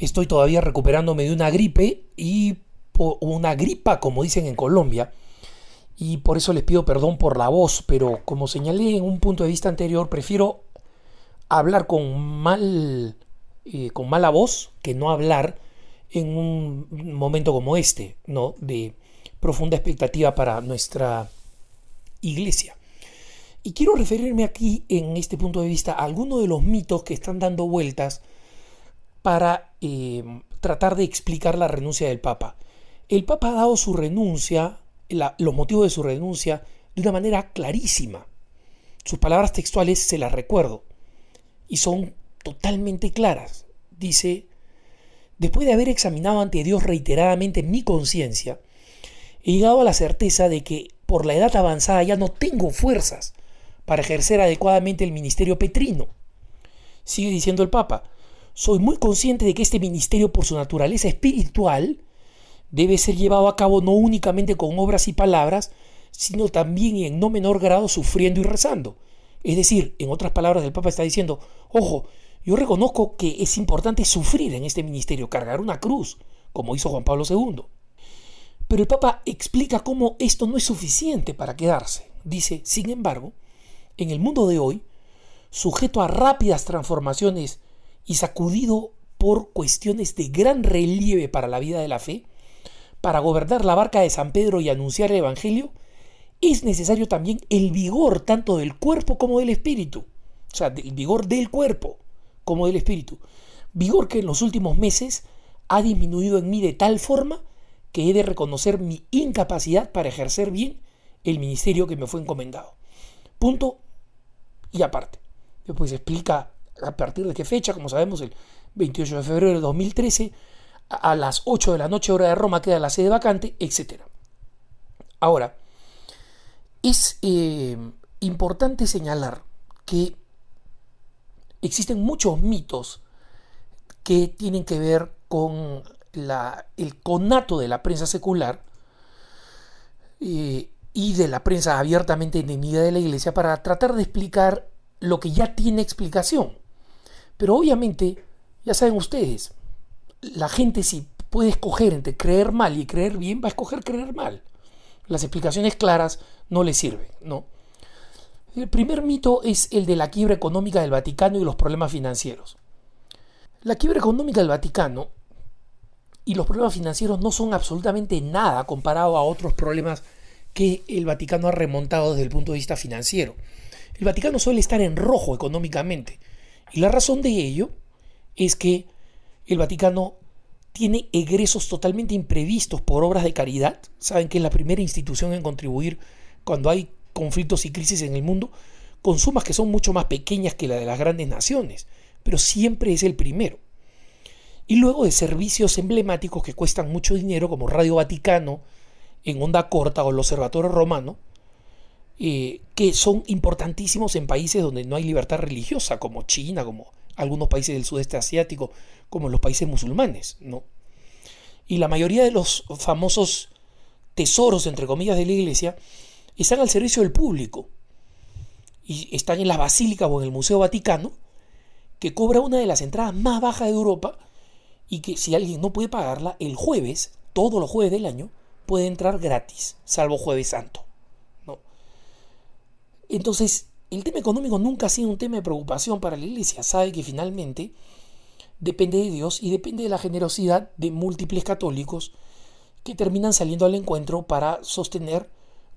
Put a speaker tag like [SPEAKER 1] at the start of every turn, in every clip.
[SPEAKER 1] Estoy todavía recuperándome de una gripe y una gripa, como dicen en Colombia, y por eso les pido perdón por la voz, pero como señalé en un punto de vista anterior, prefiero hablar con mala voz que no hablar en un momento como este, ¿no? De profunda expectativa para nuestra iglesia. Y quiero referirme aquí, en este punto de vista, a algunos de los mitos que están dando vueltas para tratar de explicar la renuncia del Papa. El Papa ha dado su renuncia, los motivos de su renuncia, de una manera clarísima. Sus palabras textuales se las recuerdo y son totalmente claras. Dice: después de haber examinado ante Dios reiteradamente mi conciencia, he llegado a la certeza de que por la edad avanzada ya no tengo fuerzas para ejercer adecuadamente el ministerio petrino. Sigue diciendo el Papa: soy muy consciente de que este ministerio, por su naturaleza espiritual, debe ser llevado a cabo no únicamente con obras y palabras, sino también y en no menor grado sufriendo y rezando. Es decir, en otras palabras, el Papa está diciendo: ojo, yo reconozco que es importante sufrir en este ministerio, cargar una cruz, como hizo Juan Pablo II. Pero el Papa explica cómo esto no es suficiente para quedarse. Dice: sin embargo, en el mundo de hoy, sujeto a rápidas transformaciones y sacudido por cuestiones de gran relieve para la vida de la fe, para gobernar la barca de San Pedro y anunciar el Evangelio, es necesario también el vigor tanto del cuerpo como del espíritu. O sea, el vigor del cuerpo como del espíritu. Vigor que en los últimos meses ha disminuido en mí de tal forma que he de reconocer mi incapacidad para ejercer bien el ministerio que me fue encomendado. Punto y aparte. Después explica a partir de qué fecha. Como sabemos, el 28 de febrero de 2013, a las 8 de la noche hora de Roma, queda la sede vacante, etc. Ahora, es importante señalar que existen muchos mitos que tienen que ver con el conato de la prensa secular y de la prensa abiertamente enemiga de la Iglesia, para tratar de explicar lo que ya tiene explicación. Pero obviamente, ya saben ustedes, la gente, si puede escoger entre creer mal y creer bien, va a escoger creer mal. Las explicaciones claras no le sirven, ¿no? El primer mito es el de la quiebra económica del Vaticano y los problemas financieros. La quiebra económica del Vaticano y los problemas financieros no son absolutamente nada comparado a otros problemas que el Vaticano ha remontado desde el punto de vista financiero. El Vaticano suele estar en rojo económicamente, y la razón de ello es que el Vaticano tiene egresos totalmente imprevistos por obras de caridad. Saben que es la primera institución en contribuir cuando hay conflictos y crisis en el mundo, con sumas que son mucho más pequeñas que la de las grandes naciones, pero siempre es el primero. Y luego de servicios emblemáticos que cuestan mucho dinero, como Radio Vaticano en onda corta o el Observatorio Romano, que son importantísimos en países donde no hay libertad religiosa, como China, como algunos países del sudeste asiático, como los países musulmanes, ¿no? Y la mayoría de los famosos tesoros, entre comillas, de la Iglesia están al servicio del público y están en las basílicas o en el Museo Vaticano, que cobra una de las entradas más bajas de Europa, y que si alguien no puede pagarla, el jueves, todos los jueves del año, puede entrar gratis, salvo Jueves Santo, ¿no? Entonces, el tema económico nunca ha sido un tema de preocupación para la Iglesia. Sabe que finalmente depende de Dios y depende de la generosidad de múltiples católicos que terminan saliendo al encuentro para sostener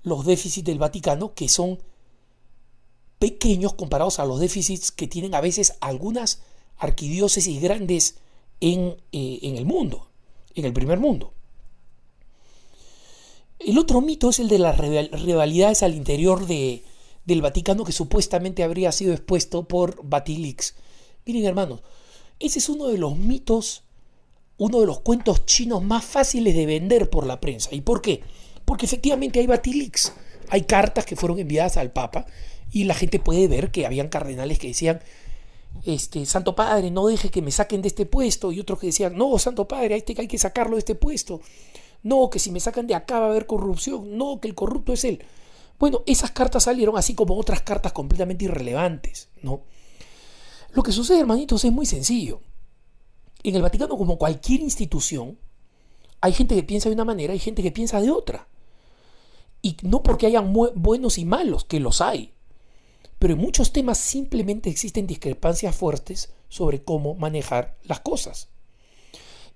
[SPEAKER 1] los déficits del Vaticano, que son pequeños comparados a los déficits que tienen a veces algunas arquidiócesis grandes en el mundo, en el primer mundo. El otro mito es el de las rivalidades al interior del Vaticano, que supuestamente habría sido expuesto por Batilix. Miren, hermanos, ese es uno de los mitos, uno de los cuentos chinos más fáciles de vender por la prensa. ¿Y por qué? Porque efectivamente hay Batilix, hay cartas que fueron enviadas al Papa, y la gente puede ver que habían cardenales que decían: Santo Padre, no deje que me saquen de este puesto, y otros que decían: no, Santo Padre, hay que sacarlo de este puesto, no, que si me sacan de acá va a haber corrupción, no, que el corrupto es él. Bueno, esas cartas salieron, así como otras cartas completamente irrelevantes, ¿no? Lo que sucede, hermanitos, es muy sencillo. En el Vaticano, como cualquier institución, hay gente que piensa de una manera, hay gente que piensa de otra. Y no porque hayan buenos y malos, que los hay. Pero en muchos temas simplemente existen discrepancias fuertes sobre cómo manejar las cosas.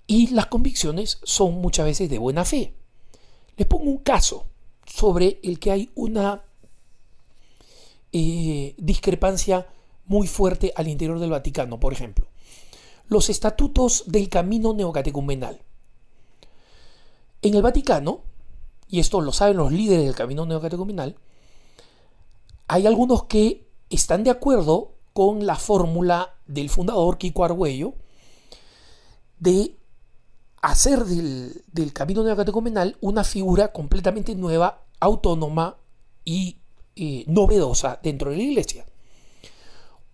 [SPEAKER 1] Y las convicciones son muchas veces de buena fe. Les pongo un caso sobre el que hay una discrepancia muy fuerte al interior del Vaticano. Por ejemplo, los estatutos del camino neocatecumenal. En el Vaticano, y esto lo saben los líderes del camino neocatecumenal, hay algunos que están de acuerdo con la fórmula del fundador Kiko Argüello de hacer del camino neocatecumenal una figura completamente nueva, autónoma y novedosa dentro de la Iglesia.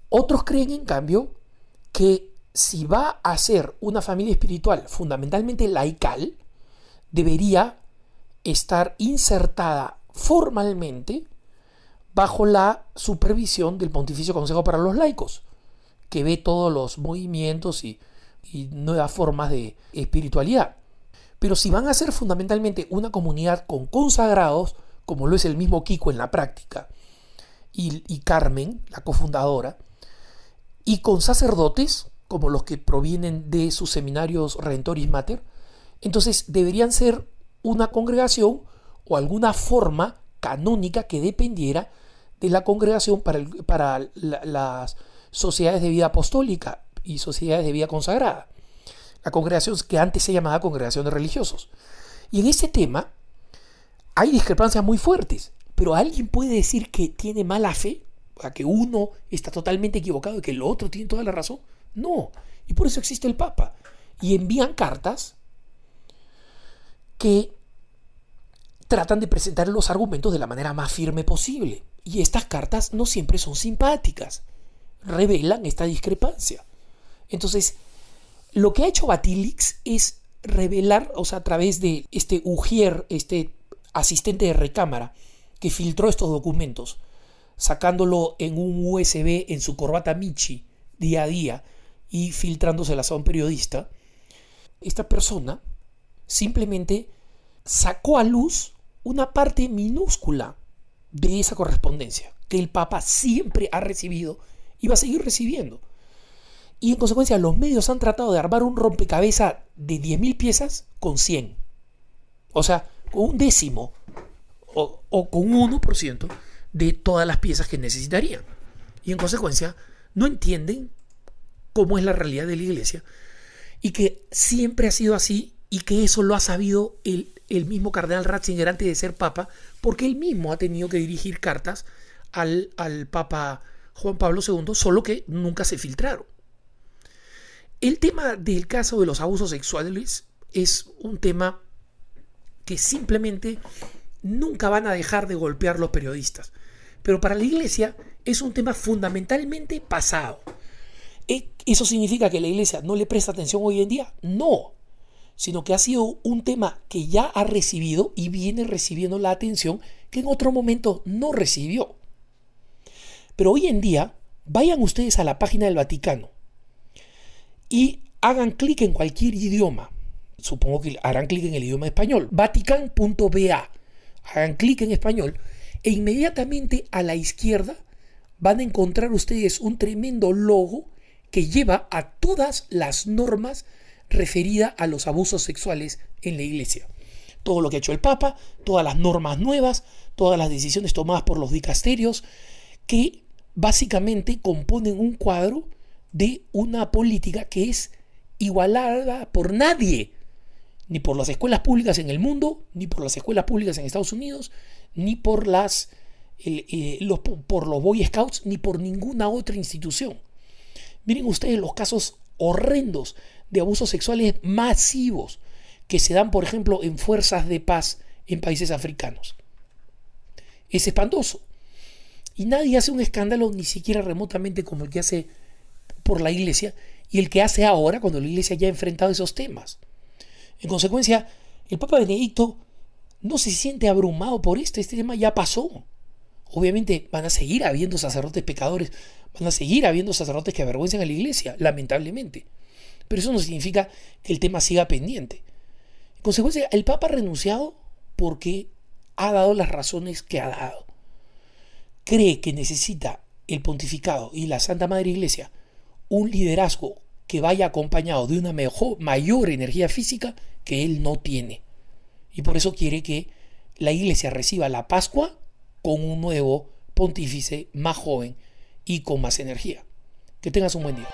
[SPEAKER 1] Otros creen, en cambio, que si va a ser una familia espiritual fundamentalmente laical, debería estar insertada formalmente bajo la supervisión del Pontificio Consejo para los Laicos, que ve todos los movimientos y nuevas formas de espiritualidad. Pero si van a ser fundamentalmente una comunidad con consagrados, como lo es el mismo Kiko en la práctica, y Carmen, la cofundadora, y con sacerdotes, como los que provienen de sus seminarios Redentoris Mater, entonces deberían ser una congregación o alguna forma canónica que dependiera de la congregación para las sociedades de vida apostólica y sociedades de vida consagrada. La congregación que antes se llamaba congregación de religiosos. Y en ese tema hay discrepancias muy fuertes, pero ¿alguien puede decir que tiene mala fe? O sea, que uno está totalmente equivocado y que el otro tiene toda la razón. No, y por eso existe el Papa. Y envían cartas que tratan de presentar los argumentos de la manera más firme posible. Y estas cartas no siempre son simpáticas, revelan esta discrepancia. Entonces, lo que ha hecho Batilix es revelar, o sea, a través de este ujier, este asistente de recámara, que filtró estos documentos, sacándolo en un USB en su corbata Michi día a día y filtrándoselas a un periodista. Esta persona simplemente sacó a luz una parte minúscula de esa correspondencia que el Papa siempre ha recibido y va a seguir recibiendo. Y en consecuencia los medios han tratado de armar un rompecabezas de 10.000 piezas con 100. O sea, con un décimo o con un 1% de todas las piezas que necesitarían. Y en consecuencia no entienden cómo es la realidad de la Iglesia y que siempre ha sido así y que eso lo ha sabido el mismo cardenal Ratzinger antes de ser Papa, porque él mismo ha tenido que dirigir cartas al Papa Juan Pablo II, solo que nunca se filtraron. El tema del caso de los abusos sexuales es un tema que simplemente nunca van a dejar de golpear los periodistas. Pero para la Iglesia es un tema fundamentalmente pasado. ¿Eso significa que la Iglesia no le presta atención hoy en día? No, sino que ha sido un tema que ya ha recibido y viene recibiendo la atención que en otro momento no recibió. Pero hoy en día, vayan ustedes a la página del Vaticano y hagan clic en cualquier idioma. Supongo que harán clic en el idioma español. Vatican.va. Hagan clic en español e inmediatamente a la izquierda van a encontrar ustedes un tremendo logo que lleva a todas las normas referidas a los abusos sexuales en la Iglesia. Todo lo que ha hecho el Papa, todas las normas nuevas, todas las decisiones tomadas por los dicasterios, que básicamente componen un cuadro de una política que es igualada por nadie, ni por las escuelas públicas en el mundo, ni por las escuelas públicas en Estados Unidos, ni por los Boy Scouts, ni por ninguna otra institución. Miren ustedes los casos horrendos de abusos sexuales masivos que se dan, por ejemplo, en fuerzas de paz en países africanos. Es espantoso. Y nadie hace un escándalo ni siquiera remotamente como el que hace por la Iglesia y el que hace ahora cuando la Iglesia ya ha enfrentado esos temas. En consecuencia, el Papa Benedicto no se siente abrumado por esto. Este tema ya pasó. Obviamente van a seguir habiendo sacerdotes pecadores, van a seguir habiendo sacerdotes que avergüenzan a la Iglesia, lamentablemente. Pero eso no significa que el tema siga pendiente. En consecuencia, el Papa ha renunciado porque ha dado las razones que ha dado. Cree que necesita el pontificado y la Santa Madre Iglesia un liderazgo que vaya acompañado de una mayor energía física que él no tiene. Y por eso quiere que la Iglesia reciba la Pascua con un nuevo pontífice más joven y con más energía. Que tengas un buen día.